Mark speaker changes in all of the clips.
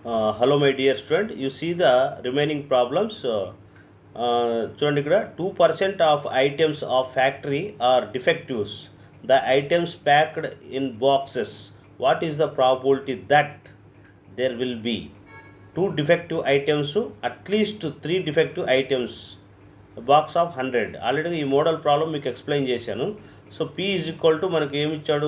Speaker 1: Hello my dear student, you see the remaining problems. చూడండి ఇక్కడ 2% of items of factory are defectives. The items packed in boxes. What is the probability that there will be 2 defective items, at least 3 defective items, box of 100? Already ఈ model problem మీకు explain చేశాను. So P is equal to మనకి ఏమి ఇచ్చాడు,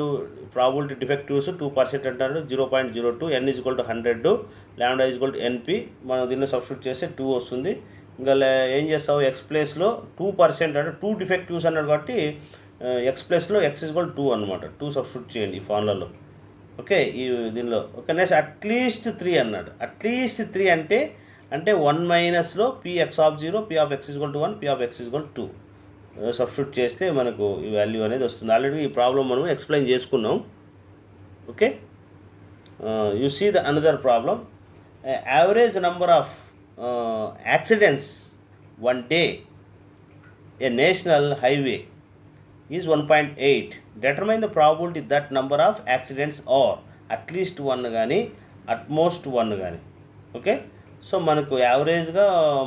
Speaker 1: probability defectives 2% అంటాడు, 0.02, ఎన్ is equal to 100, ల్యాండా is equal to ఎన్పి. మనం దీన్ని సబ్స్టిట్యూట్ చేస్తే 2 వస్తుంది. ఇంకా ఏం చేస్తావు, ఎక్స్ ప్లేస్లో 2% అంటే 2 డిఫెక్టివ్స్ అన్నాడు కాబట్టి ఎక్స్ ప్లేస్లో ఎక్స్ ఈజ్ ఈక్వల్ 2 అనమాట. 2 సబ్స్టిట్యూట్ చేయండి ఈ ఫార్ములాలో. ఓకే, ఈ దీనిలో ఓకే. నెక్స్ట్ అట్లీస్ట్ 3 అన్నాడు. అట్లీస్ట్ 3 అంటే 1 మైనస్లో P x of 0, P of x is equal to 1, P of x is equal to 2 substitute చేస్తే మనకు ఈ వాల్యూ అనేది వస్తుంది. ఆల్రెడీ ఈ ప్రాబ్లం మనం ఎక్స్ప్లెయిన్ చేసుకున్నాం. Okay, you see the another problem. Average number of accidents one day a national highway is 1.8. determine the probability that number of accidents are at least 1 కానీ utmost 1 కానీ. ఓకే, సో మనకు యావరేజ్గా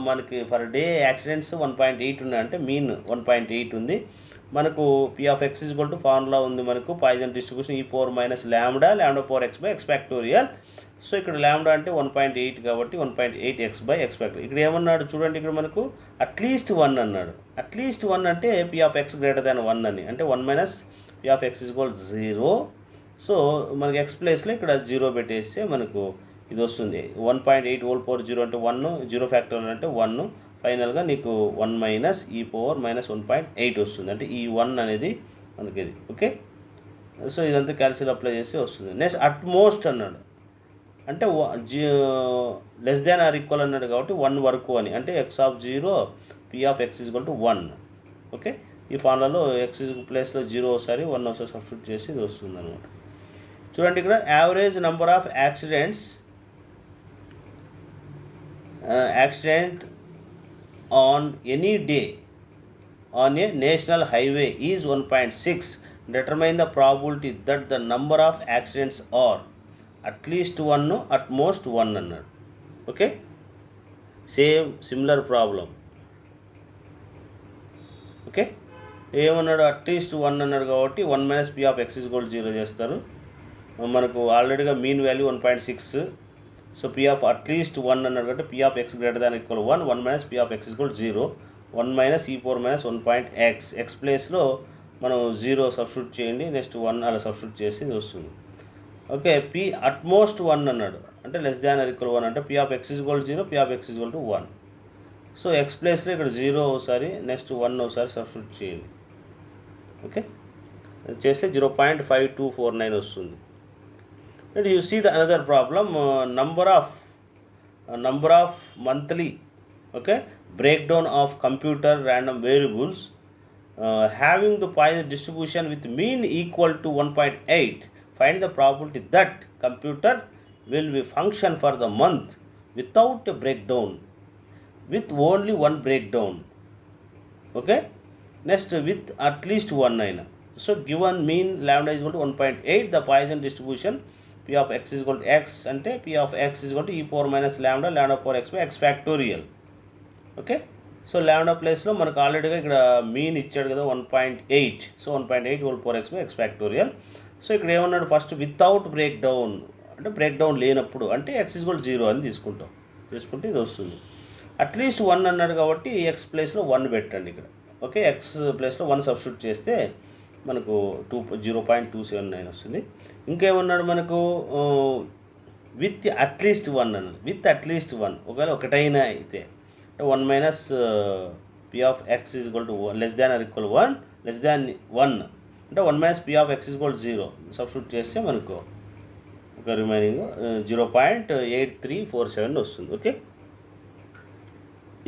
Speaker 1: మనకి for day accidents 1.8 ఉన్నాయంటే mean 1.8 ఉంది. మనకు P of x is equal to formula ఉంది మనకు, పాయిజన్ డిస్ట్రిబ్యూషన్ ఈ power minus lambda power X by X factorial. So ఇక్కడ ల్యాండా అంటే 1.8 కాబట్టి 1.8 ఎక్స్ బై ఎక్స్ ఫ్యాక్టోరియల్. ఇక్కడ ఏమన్నాడు చూడండి, ఇక్కడ మనకు అట్లీస్ట్ 1 అన్నాడు. అట్లీస్ట్ 1 అంటే పీ ఆఫ్ ఎక్స్ గ్రేటర్ దాన్ 1 అని, అంటే 1 minus P of x is equal 0. So మనకి ఎక్స్ ప్లేస్లో ఇక్కడ 0 పెట్టేస్తే మనకు ఇది వస్తుంది. 1.8 హోల్ పవర్ 0 అంటే 1, 0 ఫ్యాక్టోరియల్ అంటే 1. ఫైనల్గా నీకు 1 మైనస్ ఈ పవర్ మైనస్ 1.8 వస్తుంది. అంటే ఈ 1 అనేది మనకి ఇది. ఓకే, సో ఇదంతా క్యాల్సిల్ అప్లై చేసి వస్తుంది. నెక్స్ట్ అట్మోస్ట్ అన్నాడు, అంటే లెస్ దాన్ ఆర్ ఈక్వల్ అన్నాడు కాబట్టి 1 వరకు అని, అంటే X of 0, P of x is equal to 1. Okay, ఈ ఫార్ములాలో ఎక్స్ ప్లేస్లో 0 ఒకసారి 1 ఒకసారి సబ్స్టిట్యూట్ చేసి ఇది వస్తుంది అనమాట. చూడండి ఇక్కడ average number of accident on any day on a national highway is 1.6. determine the probability that the number of accidents are at least 1, at most 1 అన్నాడు. Okay, same similar problem. Okay, ఏమన్నాడు, at least 1 అన్నాడు కాబట్టి 1 minus P of x is equal 0 చేస్తారు. మనకు ఆల్రెడీగా mean value 1.6. So P of at least 1 అన్నాడు కాబట్టి P of x greater than equal 1, 1 minus P of x equal 0, 1 minus e power minus 1.x. X ప్లేస్లో మనం 0 సబ్స్టిట్యూట్ చేయండి, నెక్స్ట్ 1 అలా substitute చేసి ఇది వస్తుంది. ఓకే, పీ అట్మోస్ట్ 1 అన్నాడు, అంటే లెస్ దాన్ ఆర్ ఈక్వల్ 1 అంటే P of x equal 0, P of x equal to 1. So X ప్లేస్లో ఇక్కడ 0 ఒకసారి, నెక్స్ట్ 1 ఒకసారి సబ్స్టిట్యూట్ చేయండి. ఓకే, చేస్తే 0.5249 వస్తుంది. And you see the another problem, number of monthly, okay, breakdown of computer random variables having the Poisson distribution with mean equal to 1.8. find the probability that computer will be function for the month without a breakdown, with only one breakdown. Okay, next with at least 1 9. So given mean lambda is equal to 1.8, the Poisson distribution p of x is equal to x అంటే p of x is equal to e power minus lambda power x by x factorial. Okay, so ల్యాండా ప్లేస్లో మనకు ఆల్రెడీగా ఇక్కడ mean ఇచ్చాడు కదా 1.8. So 1.8 whole power X by X factorial. So ఇక్కడ ఏమన్నాడు, first without break down అంటే బ్రేక్ డౌన్ లేనప్పుడు అంటే ఎక్స్ ఈజ్ ఈక్వల్ 0 అని తీసుకుంటే ఇది వస్తుంది. అట్లీస్ట్ 1 అన్నాడు కాబట్టి ఎక్స్ ప్లేస్లో 1 పెట్టండి ఇక్కడ. ఓకే, ఎక్స్ ప్లేస్లో 1 సబ్స్టిట్యూట్ చేస్తే మనకు 0.279 వస్తుంది. ఇంకేమన్నాడు మనకు, విత్ అట్లీస్ట్ 1 అన్నాడు. విత్ అట్లీస్ట్ 1 ఒకవేళ ఒకటైనా అయితే 1 minus P of x is equal to less than or equal 1, less than 1 అంటే 1 minus P of x is equal 0 substitute చేస్తే మనకు ఒక రిమైనింగ్ 0.8347 వస్తుంది. ఓకే,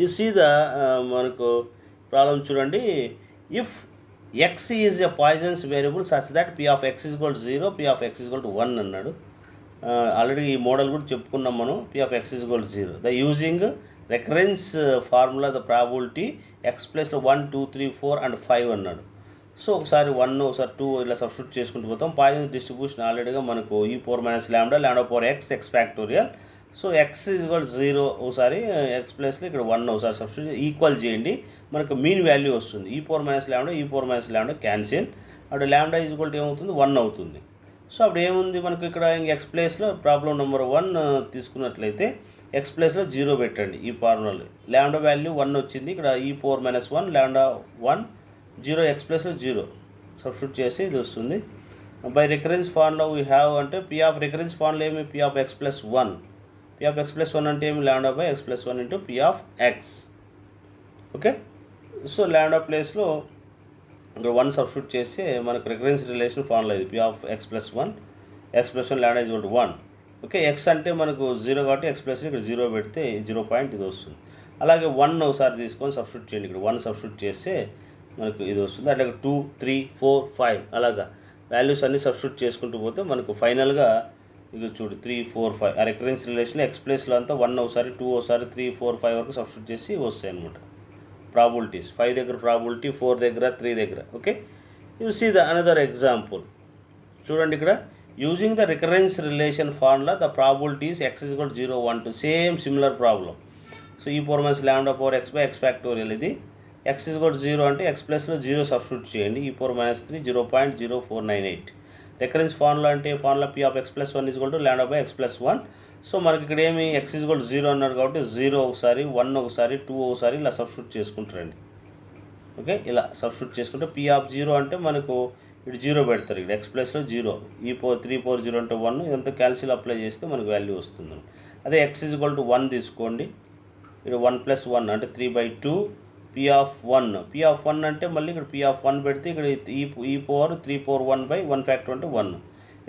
Speaker 1: యు సీ ద మనకు ప్రాబ్లం చూడండి. If x is a Poisson's variable such that p of x is equal to 0, p of x is equal to 1 అన్నాడు. Already ఈ model కూడా చెప్పుకున్నాం మనం. p of x is equal to 0 the using recurrence formula the probability X ప్లేస్లో 1 2 3 4 and 5 అన్నాడు. So ఒకసారి 1 ఒకసారి 2 ఇలా సబ్స్టిట్యూట్ చేసుకుంటూ పోతాం. పాయిజన్ డిస్ట్రిబ్యూషన్ ఆల్రెడీగా మనకు ఈ power minus lambda power X factorial. So X equal 0 ఒకసారి ఎక్స్ ప్లస్లో ఇక్కడ 1 ఒకసారి సబ్స్టిట్యూట్ ఈక్వల్ చేయండి, మనకు మీన్ వాల్యూ వస్తుంది. e⁻λ క్యాన్సిల్, అప్పుడు ల్యాండా ఈజ్వల్ ఏమవుతుంది 1 అవుతుంది. సో అప్పుడు ఏముంది మనకు ఇక్కడ ఎక్స్ ప్లేస్లో ప్రాబ్లం నెంబర్ 1 తీసుకున్నట్లయితే ఎక్స్ ప్లేస్లో 0 పెట్టండి. ఈ ఫార్ములా ల్యాండా వాల్యూ 1 వచ్చింది, ఇక్కడ e⁻1 ల్యాండా 1 0 ఎక్స్ ప్లేస్లో 0 సబ్స్టిట్యూట్ చేసి ఇది వస్తుంది. By recurrence formula we have అంటే పీ ఆఫ్ రికరెన్స్ ఫార్ములా ఏమి P of X plus 1, P of X plus 1 అంటే ఏమి lambda by X plus 1 into P of X. Okay, so ల్యాండా ప్లేస్లో ఇక్కడ 1 సబ్స్టిట్యూట్ చేసి మనకు రికరెన్స్ రిలేషన్ ఫార్ములా ఇది పీ ఆఫ్ ఎక్స్ ప్లస్ 1 ల్యాండా ఈజ్ 1. ఓకే, ఎక్స్ అంటే మనకు 0 కాబట్టి ఎక్స్ ప్లస్ ఇక్కడ 0 పెడితే 0 పాయింట్ ఇది వస్తుంది. అలాగే 1 ఒకసారి తీసుకొని సబ్స్టిట్యూట్ చేయండి, ఇక్కడ 1 సబ్స్టిట్యూట్ చేస్తే మనకు ఇది వస్తుంది. అట్లాగే 2, 3, 4, 5 అలాగా వాల్యూస్ అన్నీ సబ్స్టిట్యూట్ చేసుకుంటూ పోతే మనకు ఫైనల్గా ఇది చూడు 3, 4, 5 ఆ రికరెన్స్ రిలేషన్ ఎక్స్ ప్లేస్లో అంతా 1 ఒకసారి 2 ఒకసారి 3, 4, 5 వరకు సబ్స్టిట్యూట్ చేసి వస్తాయి అనమాట ప్రాబిలిటీస్. 5 దగ్గర ప్రాబిలిటీ, 4 దగ్గర, 3 దగ్గర. Okay, you see the another example. చూడండి ఇక్కడ using the recurrence relation formula the probabilities x is equal to 0, 1, 2 same similar problem. So e⁻λ/x factorial ఇది x is equal to 0 అంటే x ప్లస్లో 0 సబ్స్టిట్యూట్ చేయండి, e⁻3 0.0498. Recurrence formula అంటే formula p of x plus 1 is equal to λ/x plus 1. So మనకి ఇక్కడ ఏమి x is equal to 0 అన్నారు కాబట్టి 0 ఒకసారి, 1 ఒకసారి, 2 ఒకసారి ఇలా సబ్స్టిట్యూట్ చేసుకుంటారండి. ఓకే, ఇలా సబ్స్టిట్యూట్ చేసుకుంటే p ఆఫ్ 0 అంటే మనకు ఇటు 0 పెడతారు, ఇక్కడ x ప్లస్లో 0, e⁻3 అంటే 1, ఇదంతా క్యాల్సిల్ అప్లై చేస్తే మనకు వాల్యూ వస్తుంది. అదే x is equal to 1 తీసుకోండి, ఇక్కడ 1 + 1 అంటే 3/2 p ఆఫ్ 1 అంటే మళ్ళీ ఇక్కడ p ఆఫ్ 1 పెడితే ఇక్కడ e⁻3/1 ఫ్యాక్టర్ అంటే 1.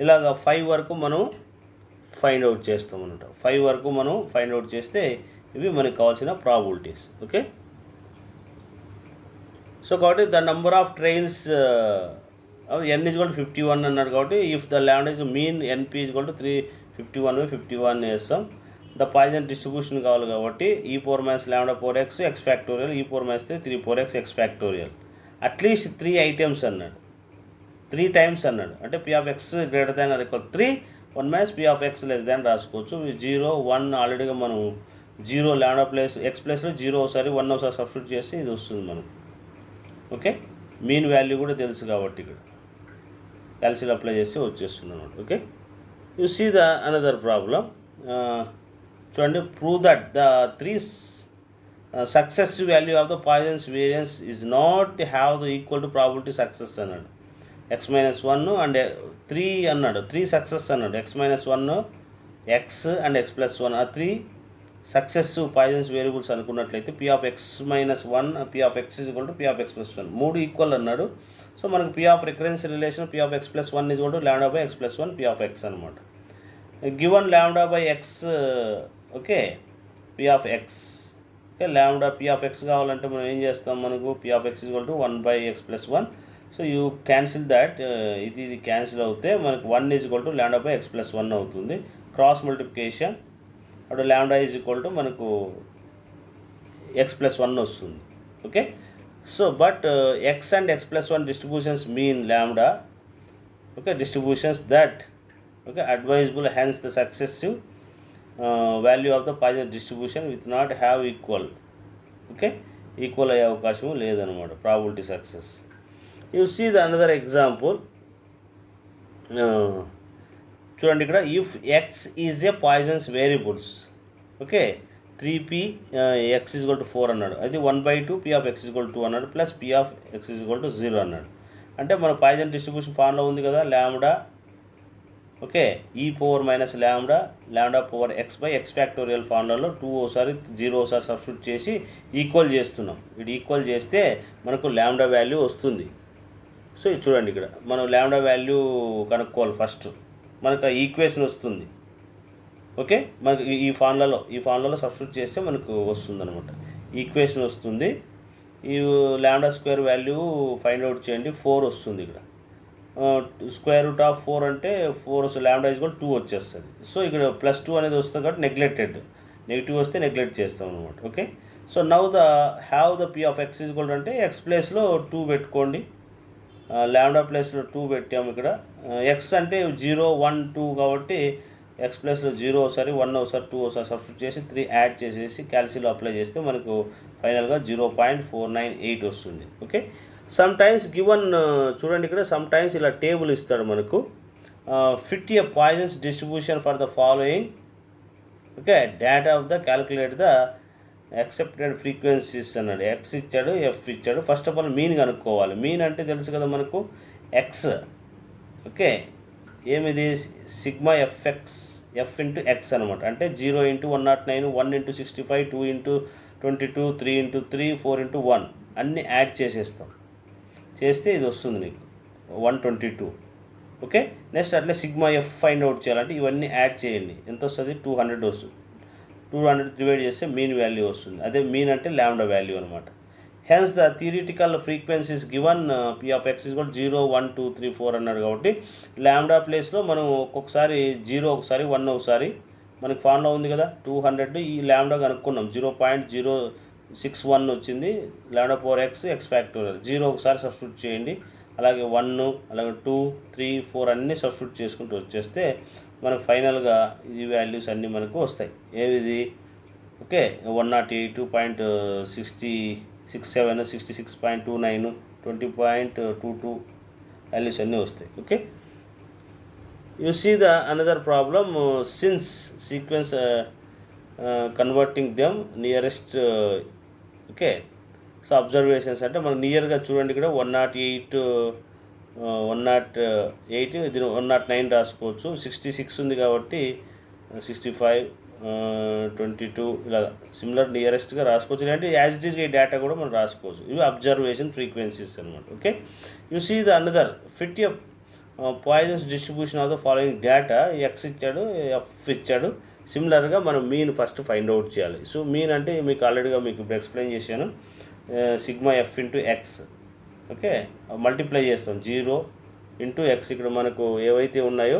Speaker 1: ఇలాగ 5 వరకు మనం ఫైండ్ అవుట్ చేస్తాం అన్నమాట. 5 వరకు మనం ఫైండ్ అవుట్ చేస్తే ఇవి మనకు కావాల్సిన ప్రాబిలిటీస్. ఓకే, సో కాబట్టి the number of trains n is equal to 51 అన్నాడు కాబట్టి if the land is mean np is equal to 351/51 వేస్తాం. ద పాయిజన్ డిస్ట్రిబ్యూషన్ కావాలి కాబట్టి e⁻λ/x X factorial, e⁻3 3/4x X factorial. At least 3 items అన్నాడు, 3 times అన్నాడు అంటే p of x greater than or equal 3, 1 - p of x less than రాసుకోవచ్చు. 0, 1 ఆల్రెడీగా మనం 0 ల్యాండా place X ప్లేస్లో 0 ఒకసారి, 1 ఒకసారి సబ్స్టిట్యూట్ చేసి ఇది వస్తుంది మనం. ఓకే, మీన్ వాల్యూ కూడా తెలుసు కాబట్టి ఇక్కడ క్యాల్సిల్ అప్లై చేస్తే వచ్చేస్తుంది అనమాట. Okay, you see the another problem. చూడండి, prove that the 3 successive value of the Poisson's variance is not have the equal to probability success అన్నాడు. x-1 అండ్ 3 అన్నాడు, 3 సక్సెస్ అన్నాడు. x-1 x అండ్ x+1 ఆ 3 successive poisons variables అనుకున్నట్లయితే p of x-1 p of x is equal to p of x+1 3 equal అన్నాడు. So మనకు p of recurrence relation p of x+1 is equal to λ/x+1 p of x అనమాట. Given λ/x, okay, p of x, okay, p of x కావాలంటే మనం ఏం చేస్తాం, మనకు p of x is equal to 1/x+1. So you cancel that, ఇది cancel అవుతే మనకు 1 is equal to λ/x+1 అవుతుంది. క్రాస్ మల్టిప్లికేషన్ అప్పుడు λ is equal to మనకు x+1 వస్తుంది. Okay, so but x and x+1 distributions mean lambda, okay, distributions that, okay, advisable, hence the successive value of the Poisson distribution with not have equal, okay, equal అయ్యే అవకాశం లేదనమాట probability success. You see the another example. చూడండి ఇక్కడ if x is a Poisson's variables, okay, 3p x is equal to 4 అన్నాడు, అది 1/2 p of x is equal to 2 అన్నాడు, plus p of x is equal to 0 అన్నాడు. అంటే మన Poisson distribution formula ఉంది కదా, లాంబ్డా, ఓకే, e⁻λ/x/x ఫ్యాక్టోరియల్ ఫార్ములాలో 2 ఒకసారి 0 ఒకసారి సబ్స్టిట్యూట్ చేసి ఈక్వల్ చేస్తున్నాం. ఇది ఈక్వల్ చేస్తే మనకు లాంబ్డా వాల్యూ వస్తుంది. సో ఇది చూడండి, ఇక్కడ మనం లాంబ్డా వాల్యూ కనుక్కోవాలి ఫస్ట్, మనకు ఈక్వేషన్ వస్తుంది. ఓకే, మనకు ఈ ఫార్ములాలో సబ్స్టిట్యూట్ చేస్తే మనకు వస్తుంది అనమాట, ఈక్వేషన్ వస్తుంది. ఈ λ² వాల్యూ ఫైండ్ అవుట్ చేయండి, 4 వస్తుంది. ఇక్కడ √4 అంటే 4 λ is equal to 2 వచ్చేస్తుంది. సో ఇక్కడ +2 అనేది వస్తుంది కాబట్టి నెగ్లెక్టెడ్, నెగిటివ్ వస్తే నెగ్లెక్ట్ చేస్తాం అనమాట. Okay, so now the have the p of x is equal to అంటే x ప్లేస్లో 2 పెట్టుకోండి, λ ప్లేస్లో 2 పెట్టాము. ఇక్కడ x అంటే 0, 1, 2 కాబట్టి ఎక్స్ ప్లస్లో 0 ఒకసారి 1 ఒకసారి 2 ఒకసారి సబ్స్టిట్యూట్ చేసి 3 యాడ్ చేసేసి క్యాల్సిలో అప్లై చేస్తే మనకు ఫైనల్గా 0.498 వస్తుంది. ఓకే, సమ్ టైమ్స్ గివన్ చూడండి ఇక్కడ సమ్ టైమ్స్ ఇలా టేబుల్ ఇస్తాడు మనకు. Fit a Poisson's distribution for the following. Okay, data of the calculate the accepted frequencies అన్నాడు. ఎక్స్ ఇచ్చాడు, ఎఫ్ ఇచ్చాడు. ఫస్ట్ ఆఫ్ ఆల్ మీన్ కనుక్కోవాలి. మీన్ అంటే తెలుసు కదా మనకు, ఎక్స్. ఓకే, ఏమిది sigma f x, f into x అనమాట. అంటే 0 into 109, 1 into 65, 2 into 22, 3 into 3, 4 into 1 అన్నీ యాడ్ చేసేస్తాం. చేస్తే ఇది వస్తుంది నీకు 122. ఓకే, నెక్స్ట్ అట్లే సిగ్మా ఎఫ్ ఫైండ్ అవుట్ చేయాలంటే ఇవన్నీ యాడ్ చేయండి. ఎంత వస్తుంది? 200 వస్తుంది. 200 డివైడ్ చేస్తే మీన్ వాల్యూ వస్తుంది. అదే మీన్ అంటే ల్యాండా వాల్యూ అనమాట. Hence the theoretical frequencies given P of x is equal 0, 1, 2, 3, 4 అన్నాడు. కాబట్టి ల్యాండా ప్లేస్లో మనం ఒక్కొక్కసారి 0 ఒకసారి 1 ఒకసారి మనకి ఫార్ములా ఉంది కదా 200. ఈ ల్యాండా కనుక్కున్నాం 0.061 వచ్చింది. Lambda power X factorial. 0 ఒకసారి సబ్స్టిట్యూట్ చేయండి, అలాగే 1, అలాగే 2, 3, 4 అన్నీ సబ్స్టిట్యూట్ చేసుకుంటూ వచ్చేస్తే మనకు ఫైనల్గా ఈ వాల్యూస్ అన్నీ మనకు వస్తాయి. ఏవిది? ఓకే, 108.67, 66.29, 20.22 వాల్యూస్ అన్నీ వస్తాయి. Okay, you see the another problem. Since sequence converting them nearest. Okay, so observations అంటే మనం నియర్గా చూడండి ఇక్కడ 108, ఇది 109 రాసుకోవచ్చు. 66 ఉంది కాబట్టి 65, 22 ఇలా సిమిలర్ నియరెస్ట్గా రాసుకోవచ్చు. లేదంటే యాజ్ ఇట్ ఈస్ ఈ డేటా కూడా మనం రాసుకోవచ్చు. ఇవి అబ్జర్వేషన్ ఫ్రీక్వెన్సీస్ అనమాట. Okay, you see the another fit a Poisson's distribution of the following data. X ఇచ్చాడు, ఎఫ్ ఇచ్చాడు. సిమిలర్గా మనం మీన్ ఫస్ట్ ఫైండ్ అవుట్ చేయాలి. సో మీన్ అంటే మీకు ఆల్రెడీగా మీకు ఇప్పుడు ఎక్స్ప్లెయిన్ చేశాను. Sigma f into x. Okay, multiply చేస్తాం 0 ఇంటూ ఎక్స్. ఇక్కడ మనకు ఏవైతే ఉన్నాయో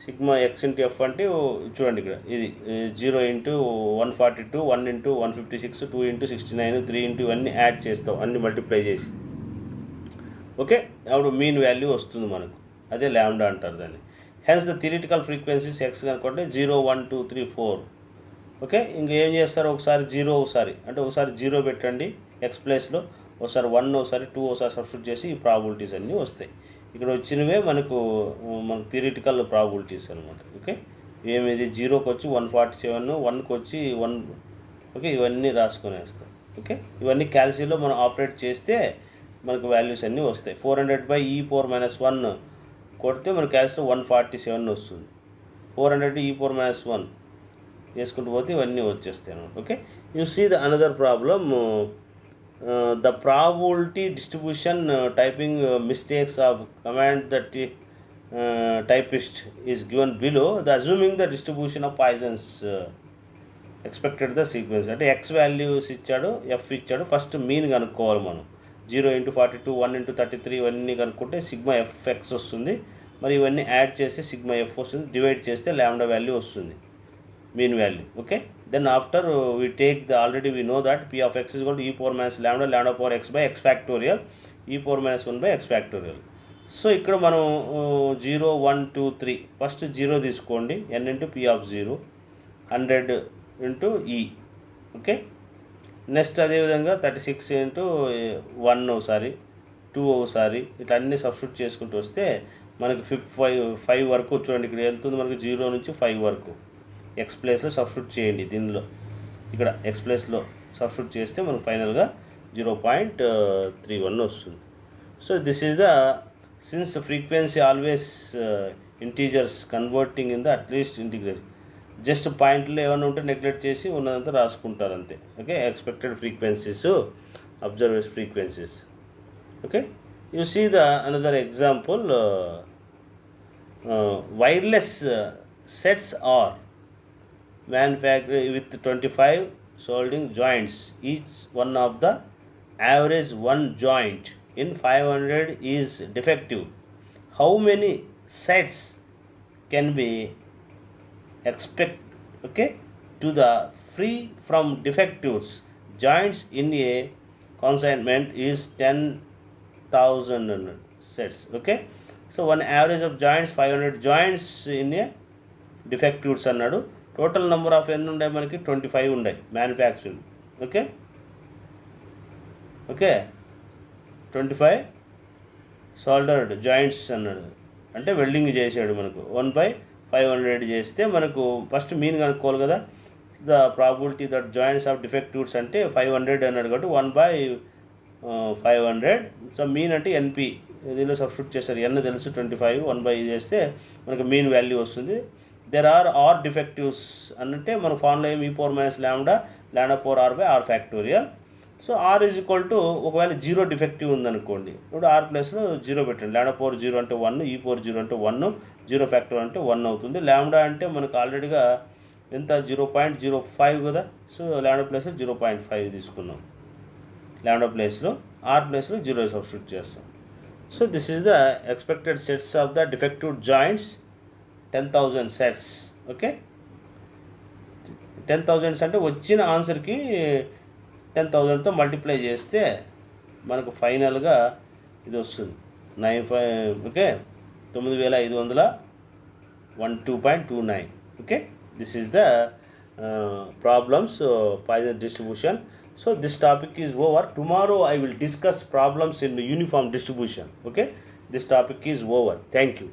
Speaker 1: సిగ్మా ఎక్స్ ఇంటూ ఎఫ్ అంటే చూడండి ఇక్కడ ఇది 0 ఇంటూ 142, 1 ఇంటూ 156, 2 ఇంటూ 69, 3 ఇంటూ ఇవన్నీ యాడ్ చేస్తాం, అన్ని మల్టిప్లై చేసి. ఓకే, అప్పుడు మీన్ వాల్యూ వస్తుంది మనకు. అదే ల్యాండా అంటారు దాన్ని. Hence the theoretical frequencies x కనుకుంటే 0, 1, 2, 3, 4. ఓకే, ఇంకేం చేస్తారు? ఒకసారి 0 ఒకసారి అంటే ఒకసారి 0 పెట్టండి ఎక్స్ ప్లేస్లో, ఒకసారి 1 ఒకసారి 2 ఒకసారి సబ్స్టిట్యూట్ చేసి ఈ ప్రాబిలిటీస్ అన్నీ వస్తాయి. ఇక్కడ వచ్చినవే మనకు థియరిటికల్ ప్రాబిలిటీస్ అనమాట. ఓకే, ఏమిది 0కి వచ్చి 147, 1కి వచ్చి 1. ఓకే, ఇవన్నీ రాసుకునేస్తాం. ఓకే, ఇవన్నీ క్యాల్సిలో మనం ఆపరేట్ చేస్తే మనకు వాల్యూస్ అన్నీ వస్తాయి. 400/e⁻1 కొడితే మన క్యాల్సిలో 147 వస్తుంది. 400e⁻1 చేసుకుంటూ పోతే ఇవన్నీ వచ్చేస్తాయి అన్నమాట. Okay, you see the another problem. The probability distribution typing mistakes of command that typist is given below. The assuming the distribution of Poisson's expected the sequence. అంటే ఎక్స్ వాల్యూస్ ఇచ్చాడు, ఎఫ్ ఇచ్చాడు. First mean కనుక్కోవాలి మనం. 0 into 42, 1 into 33 ఇవన్నీ కనుక్కుంటే sigma F X వస్తుంది. మరి ఇవన్నీ యాడ్ చేసి సిగ్మా ఎఫ్ వస్తుంది. డివైడ్ చేస్తే ల్యాండా వాల్యూ వస్తుంది, mean value. Okay, then after we take the, already we know that p of x is equal to e⁻ lambda power x by x factorial, e⁻1 by x factorial. So ఇక్కడ మనం 0, 1, 2, 3 first 0 తీసుకోండి, n into p of 0, 100 into e. Okay, next అదేవిధంగా 36 into 1 ఒకసారి, 2 ఒకసారి, ఇట్లా అన్నీ substitute చేసుకుంటూ వస్తే మనకి 5 వరకు చూడండి. ఇక్కడ ఎంత ఉంది మనకి? 0 నుంచి 5 వరకు ఎక్స్ ప్లేస్లో సబ్స్టిట్యూట్ చేయండి. దీనిలో ఇక్కడ ఎక్స్ ప్లేస్లో సబ్స్టిట్యూట్ చేస్తే మనకు ఫైనల్గా 0.31 వస్తుంది. So this is the since frequency always integers converting in the at least integration. Just పాయింట్లు ఏమైనా ఉంటే నెగ్లెక్ట్ చేసి ఉన్నదంతా రాసుకుంటారు అంతే. Okay, expected frequencies, observation frequencies. Okay, you see the another example. Wireless sets are manufactured with 25 soldering joints, each one of the average one joint in 500 is defective. How many sets can be expect, okay, to the free from defectives joints in a consignment is 10,000 sets. Okay, so one average of joints 500 joints in a defectives అన్నాడు. Total number of ఎన్ని ఉన్నాయి మనకి 25 ఉన్నాయి manufacturing. Okay okay 25 సాల్డర్డ్ joints అన్నాడు, అంటే welding చేసాడు మనకు. 1/500 చేస్తే మనకు ఫస్ట్ మీన్ కనుక్కోవాలి కదా. The probability that joints of defectives అంటే 500 అన్నాడు కాబట్టి 1/500. సో మీన్ అంటే ఎన్పి దీనిలో సబ్స్టిట్యూట్ చేస్తారు. ఎన్ తెలుసు 25, 1/5 చేస్తే మనకు మీన్ వాల్యూ వస్తుంది. దెర్ ఆర్ డిఫెక్టివ్స్ అంటే మన ఫార్ములా ఏం e⁻ lambda r/r factorial. So r is equal to ఒకవేళ 0 డిఫెక్టివ్ ఉందనుకోండి, ఇప్పుడు r ప్లేస్లో 0 పెట్టండి. λ/0 అంటే 1, e⁻0 అంటే 1, 0 ఫ్యాక్టర్ అంటే 1 అవుతుంది. లాంబ్డా అంటే మనకు ఆల్రెడీగా ఎంత 0.05 కదా. సో లాంబ్డా ప్లేస్లో 0.5 తీసుకున్నాం. లాంబ్డా ప్లేస్లో r ప్లేస్లో 0 సబ్స్టిట్యూట్ చేస్తాం. So this is the expected sets of the defective joints, 10,000 sets. Okay 10,000 అంటే వచ్చిన ఆన్సర్కి 10,000తో మల్టిప్లై చేస్తే మనకు ఫైనల్గా ఇది వస్తుంది 95. Okay 9,512.29. Okay this is the problems Poisson distribution. So this topic is over. Tomorrow I will discuss problems in uniform distribution. Okay, this topic is over. Thank you.